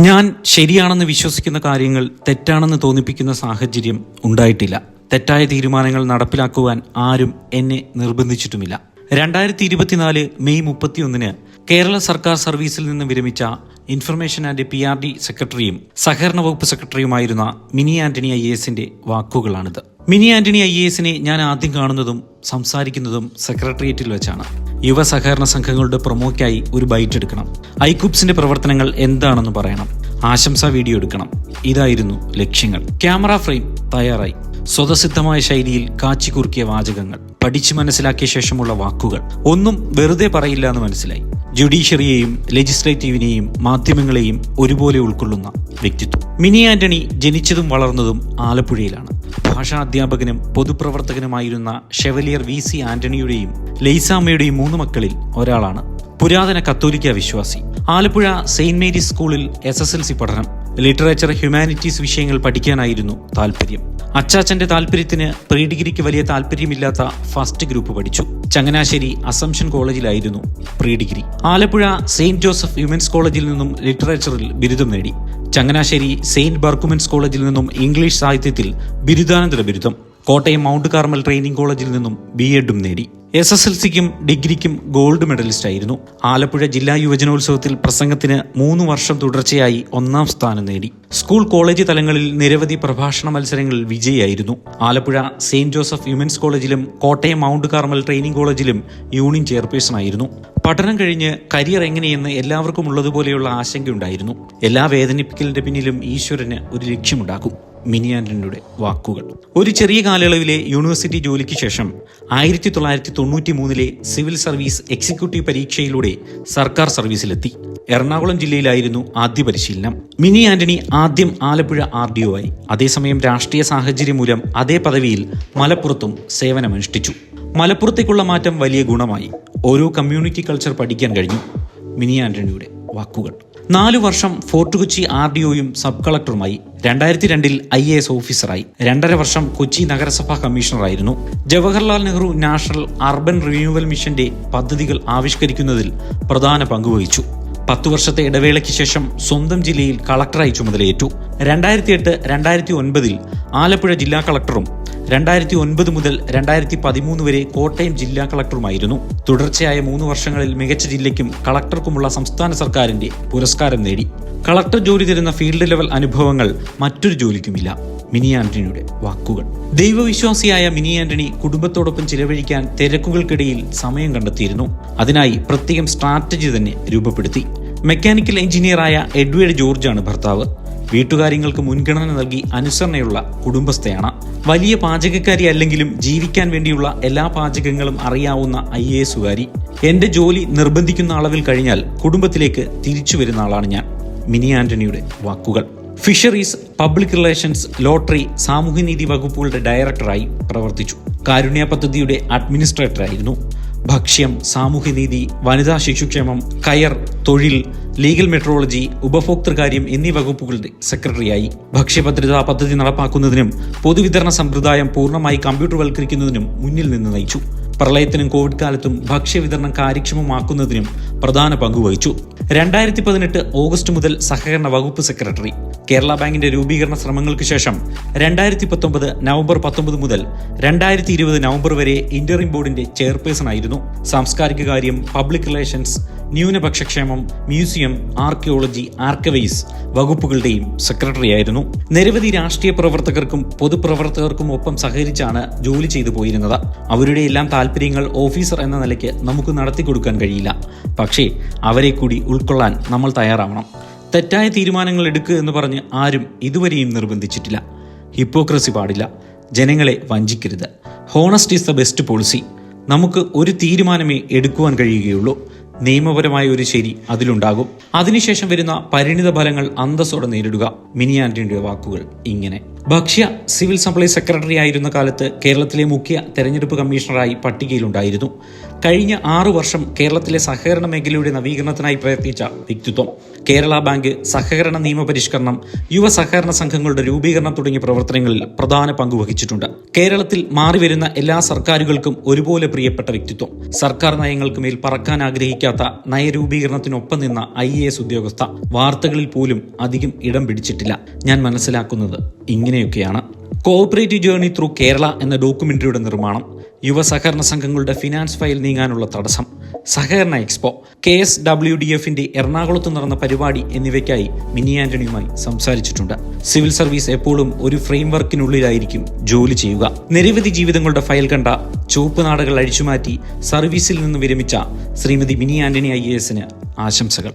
ഞാൻ ശരിയാണെന്ന് വിശ്വസിക്കുന്ന കാര്യങ്ങൾ തെറ്റാണെന്ന് തോന്നിപ്പിക്കുന്ന സാഹചര്യം ഉണ്ടായിട്ടില്ല. തെറ്റായ തീരുമാനങ്ങൾ നടപ്പിലാക്കുവാൻ ആരും എന്നെ നിർബന്ധിച്ചിട്ടുമില്ല. 2024 മെയ് 31 കേരള സർക്കാർ സർവീസിൽ നിന്ന് വിരമിച്ച ഇൻഫർമേഷൻ ആൻഡ് PRD സെക്രട്ടറിയും സഹകരണ വകുപ്പ് സെക്രട്ടറിയുമായിരുന്ന മിനി ആന്റണി IAS വാക്കുകളാണിത്. മിനി ആന്റണി IAS ഞാൻ ആദ്യം കാണുന്നതും സംസാരിക്കുന്നതും സെക്രട്ടേറിയറ്റിൽ വെച്ചാണ്. യുവ സഹകരണ സംഘങ്ങളുടെ പ്രൊമോയ്ക്കായി ഒരു ബൈറ്റ് എടുക്കണം, ഐക്യൂബ്സിന്റെ പ്രവർത്തനങ്ങൾ എന്താണെന്ന് പറയണം, ആശംസാ വീഡിയോ എടുക്കണം. ഇതായിരുന്നു ലക്ഷ്യങ്ങൾ. ക്യാമറ ഫ്രെയിം തയ്യാറായി. സ്വതസിദ്ധമായ ശൈലിയിൽ കാച്ചിക്കുറുക്കിയ വാചകങ്ങൾ, പഠിച്ചു മനസ്സിലാക്കിയ ശേഷമുള്ള വാക്കുകൾ. ഒന്നും വെറുതെ പറയില്ല എന്ന് മനസ്സിലായി. ജുഡീഷ്യറിയെയും ലെജിസ്ലേറ്റീവിനെയും മാധ്യമങ്ങളെയും ഒരുപോലെ ഉൾക്കൊള്ളുന്ന വ്യക്തിത്വം. മിനി ആന്റണി ജനിച്ചതും വളർന്നതും ആലപ്പുഴയിലാണ്. ഭാഷാ അധ്യാപകനും പൊതുപ്രവർത്തകനുമായിരുന്ന ഷെവലിയർ VC ആന്റണിയുടെയും ലൈസാമ്മയുടെയും 3 മക്കളിൽ ഒരാളാണ്. പുരാതന കത്തോലിക്ക വിശ്വാസി. ആലപ്പുഴ സെയിന്റ് മേരീസ് സ്കൂളിൽ SSLC പഠനം. ലിറ്ററേച്ചർ, ഹ്യൂമാനിറ്റീസ് വിഷയങ്ങൾ പഠിക്കാനായിരുന്നു താല്പര്യം. അച്ചാച്ചന്റെ താല്പര്യത്തിന് പ്രീ ഡിഗ്രിക്ക് വലിയ താല്പര്യമില്ലാത്ത ഫസ്റ്റ് ഗ്രൂപ്പ് പഠിച്ചു. ചങ്ങനാശ്ശേരി അസംഷൻ കോളേജിലായിരുന്നു pre degree. Alappuzha Saint Joseph women's കോളേജിൽ നിന്നും ലിറ്ററേച്ചറിൽ ബിരുദം നേടി. ചങ്ങനാശ്ശേരി സെയിന്റ് ബർക്കുമൻസ് കോളേജിൽ നിന്നും ഇംഗ്ലീഷ് സാഹിത്യത്തിൽ ബിരുദാനന്തര ബിരുദം. കോട്ടയം മൗണ്ട് കാർമൽ ട്രെയിനിംഗ് കോളേജിൽ നിന്നും BEd നേടി. SSLCക്കും ഡിഗ്രിക്കും ഗോൾഡ് മെഡലിസ്റ്റ് ആയിരുന്നു. ആലപ്പുഴ ജില്ലാ യുവജനോത്സവത്തിൽ പ്രസംഗത്തിന് 3 വർഷം തുടർച്ചയായി 1ാം സ്ഥാനം നേടി. സ്കൂൾ കോളേജ് തലങ്ങളിൽ നിരവധി പ്രഭാഷണ മത്സരങ്ങളിൽ വിജയിയായിരുന്നു. ആലപ്പുഴ സെയിന്റ് ജോസഫ് വിമൻസ് കോളേജിലും കോട്ടയം മൗണ്ട് കാർമൽ ട്രെയിനിംഗ് കോളേജിലും യൂണിയൻ ചെയർപേഴ്സൺ ആയിരുന്നു. പഠനം കഴിഞ്ഞ് കരിയർ എങ്ങനെയെന്ന് എല്ലാവർക്കും ഉള്ളതുപോലെയുള്ള ആശങ്കയുണ്ടായിരുന്നു. എല്ലാ വേദനിപ്പിക്കലിന്റെ പിന്നിലും ഈശ്വരന് ഒരു ലക്ഷ്യമുണ്ടാക്കും. മിനി ആന്റണിയുടെ വാക്കുകൾ. ഒരു ചെറിയ കാലയളവിലെ യൂണിവേഴ്സിറ്റി ജോലിക്ക് ശേഷം 1993 സിവിൽ സർവീസ് എക്സിക്യൂട്ടീവ് പരീക്ഷയിലൂടെ സർക്കാർ സർവീസിലെത്തി. എറണാകുളം ജില്ലയിലായിരുന്നു ആദ്യ പരിശീലനം. മിനി ആന്റണി ആദ്യം ആലപ്പുഴ RDO ആയി. അതേസമയം രാഷ്ട്രീയ സാഹചര്യം മൂലം അതേ പദവിയിൽ മലപ്പുറത്തും സേവനമനുഷ്ഠിച്ചു. മലപ്പുറത്തേക്കുള്ള മാറ്റം വലിയ ഗുണമായി. ഓരോ കമ്മ്യൂണിറ്റി കൾച്ചർ പഠിക്കാൻ കഴിഞ്ഞു. മിനി ആന്റണിയുടെ വാക്കുകൾ. 4 വർഷം ഫോർട്ട് കൊച്ചി RDOയും സബ് കളക്ടറുമായി. 2002 IAS ഓഫീസറായി. 2.5 വർഷം കൊച്ചി നഗരസഭാ കമ്മീഷണറായിരുന്നു. Jawaharlal Nehru national urban renewal മിഷന്റെ പദ്ധതികൾ ആവിഷ്കരിക്കുന്നതിൽ പ്രധാന പങ്കുവഹിച്ചു. 10 വർഷത്തെ ഇടവേളയ്ക്ക് ശേഷം സ്വന്തം ജില്ലയിൽ കളക്ടറായി ചുമതലയേറ്റു. 2008-2009 ആലപ്പുഴ ജില്ലാ കളക്ടറും 2009 മുതൽ 2013 വരെ കോട്ടയം ജില്ലാ കളക്ടറുമായിരുന്നു. തുടർച്ചയായ 3 വർഷങ്ങളിൽ മികച്ച ജില്ലയ്ക്കും കളക്ടർക്കുമുള്ള സംസ്ഥാന സർക്കാരിന്റെ പുരസ്കാരം നേടി. കളക്ടർ ജോലി തരുന്ന ഫീൽഡ് ലെവൽ അനുഭവങ്ങൾ മറ്റൊരു ജോലിക്കുമില്ല. മിനി ആന്റണിയുടെ വാക്കുകൾ. ദൈവവിശ്വാസിയായ മിനി ആന്റണി കുടുംബത്തോടൊപ്പം ചിലവഴിക്കാൻ തിരക്കുകൾക്കിടയിൽ സമയം കണ്ടെത്തിയിരുന്നു. അതിനായി പ്രത്യേകം സ്ട്രാറ്റജി തന്നെ രൂപപ്പെടുത്തി. മെക്കാനിക്കൽ എഞ്ചിനീയറായ എഡ്വേർഡ് ജോർജാണ് ഭർത്താവ്. വീട്ടുകാര്യങ്ങൾക്ക് മുൻഗണന നൽകി അനുസരണയുള്ള കുടുംബസ്ഥയാണ്. വലിയ പാചകക്കാരി അല്ലെങ്കിലും ജീവിക്കാൻ വേണ്ടിയുള്ള എല്ലാ പാചകങ്ങളും അറിയാവുന്ന IASകാരി. എന്റെ ജോലി നിർബന്ധിക്കുന്ന അളവിൽ കഴിഞ്ഞാൽ കുടുംബത്തിലേക്ക് തിരിച്ചു വരുന്ന ആളാണ് ഞാൻ. മിനി ആന്റണിയുടെ വാക്കുകൾ. ഫിഷറീസ്, പബ്ലിക് റിലേഷൻസ്, ലോട്ടറി, സാമൂഹ്യനീതി വകുപ്പുകളുടെ ഡയറക്ടറായി പ്രവർത്തിച്ചു. കാരുണ്യ പദ്ധതിയുടെ അഡ്മിനിസ്ട്രേറ്ററായിരുന്നു. ഭക്ഷ്യം, സാമൂഹ്യനീതി, വനിതാ ശിശുക്ഷേമം, കയർ, തൊഴിൽ, ലീഗൽ മെട്രോളജി, ഉപഭോക്തൃകാര്യം എന്നീ വകുപ്പുകളുടെ സെക്രട്ടറിയായി. ഭക്ഷ്യഭദ്രതാ പദ്ധതി നടപ്പാക്കുന്നതിനും പൊതുവിതരണ സമ്പ്രദായം പൂർണ്ണമായി കമ്പ്യൂട്ടർവൽക്കരിക്കുന്നതിനും മുന്നിൽ നിന്ന് നയിച്ചു. പ്രളയത്തിനും കോവിഡ് കാലത്തും ഭക്ഷ്യവിതരണം കാര്യക്ഷമമാക്കുന്നതിനും പ്രധാന പങ്കുവഹിച്ചു. 2018 ഓഗസ്റ്റ് മുതൽ സഹകരണ വകുപ്പ് സെക്രട്ടറി. കേരള ബാങ്കിന്റെ രൂപീകരണ ശ്രമങ്ങൾക്ക് ശേഷം 2019 നവംബർ 19 മുതൽ 2020 നവംബർ വരെ ഇന്ററിം ബോർഡിന്റെ ചെയർപേഴ്സൺ ആയിരുന്നു. സാംസ്കാരിക കാര്യം, പബ്ലിക് റിലേഷൻസ്, ന്യൂനപക്ഷക്ഷേമം, മ്യൂസിയം, ആർക്കിയോളജി, ആർക്കൈവ്സ് വകുപ്പുകളുടെയും സെക്രട്ടറിയായിരുന്നു. നിരവധി രാഷ്ട്രീയ പ്രവർത്തകർക്കും പൊതുപ്രവർത്തകർക്കും ഒപ്പം സഹകരിച്ചാണ് ജോലി ചെയ്തു പോയിരുന്നത്. അവരുടെ എല്ലാം താല്പര്യങ്ങൾ ഓഫീസർ എന്ന നിലയ്ക്ക് നമുക്ക് നടത്തിക്കൊടുക്കാൻ കഴിയില്ല. പക്ഷേ അവരെ കൂടി ഉൾക്കൊള്ളാൻ നമ്മൾ തയ്യാറാവണം. തെറ്റായ തീരുമാനങ്ങൾ എടുക്കുക എന്ന് പറഞ്ഞ് ആരും ഇതുവരെയും നിർബന്ധിച്ചിട്ടില്ല. ഹിപ്പോക്രസി പാടില്ല. ജനങ്ങളെ വഞ്ചിക്കരുത്. Honest is the best policy. നമുക്ക് ഒരു തീരുമാനമേ എടുക്കുവാൻ കഴിയുകയുള്ളൂ. നിയമപരമായ ഒരു ശരി അതിലുണ്ടാകും. അതിനുശേഷം വരുന്ന പരിണിത ഫലങ്ങൾ അന്തസ്സോടെ നേരിടുക. മിനി ആന്റണിയുടെ വാക്കുകൾ ഇങ്ങനെ. ഭക്ഷ്യ സിവിൽ സപ്ലൈസ് സെക്രട്ടറി ആയിരുന്ന കാലത്ത് കേരളത്തിലെ മുഖ്യ തെരഞ്ഞെടുപ്പ് കമ്മീഷണറായി പട്ടികയിലുണ്ടായിരുന്നു. കഴിഞ്ഞ 6 വർഷം കേരളത്തിലെ സഹകരണ മേഖലയുടെ നവീകരണത്തിനായി പ്രയത്നിച്ച വ്യക്തിത്വം. കേരള ബാങ്ക്, സഹകരണ നിയമപരിഷ്കരണം, യുവ സഹകരണ സംഘങ്ങളുടെ രൂപീകരണം തുടങ്ങിയ പ്രവർത്തനങ്ങളിൽ പ്രധാന പങ്കുവഹിച്ചിട്ടുണ്ട്. കേരളത്തിൽ മാറിവരുന്ന എല്ലാ സർക്കാരുകൾക്കും ഒരുപോലെ പ്രിയപ്പെട്ട വ്യക്തിത്വം. സർക്കാർ നയങ്ങൾക്ക് മേൽ പറക്കാൻ ആഗ്രഹിക്കാത്ത നയരൂപീകരണത്തിനൊപ്പം നിന്ന IAS ഉദ്യോഗസ്ഥ. വാർത്തകളിൽ പോലും അധികം ഇടം പിടിച്ചിട്ടില്ല. ഞാൻ മനസ്സിലാക്കുന്നത് ഇങ്ങനെയൊക്കെയാണ്. കോഓപ്പറേറ്റീവ് ജേർണി ത്രൂ കേരള എന്ന ഡോക്യുമെന്ററിയുടെ നിർമ്മാണം, യുവ സഹകരണ സംഘങ്ങളുടെ ഫിനാൻസ് ഫയൽ നീങ്ങാനുള്ള തടസ്സം, സഹകരണ എക്സ്പോ, KSWDFന്റെ എറണാകുളത്ത് നടന്ന പരിപാടി എന്നിവയ്ക്കായി മിനി ആന്റണിയുമായി സംസാരിച്ചിട്ടുണ്ട്. സിവിൽ സർവീസ് എപ്പോഴും ഒരു ഫ്രെയിംവർക്കിനുള്ളിലായിരിക്കും ജോലി ചെയ്യുക. നിരവധി ജീവിതങ്ങളുടെ ഫയൽ കണ്ട, ചുവപ്പ് നാടകൾ അഴിച്ചുമാറ്റി സർവീസിൽ നിന്ന് വിരമിച്ച ശ്രീമതി മിനി ആന്റണി IASന് ആശംസകൾ.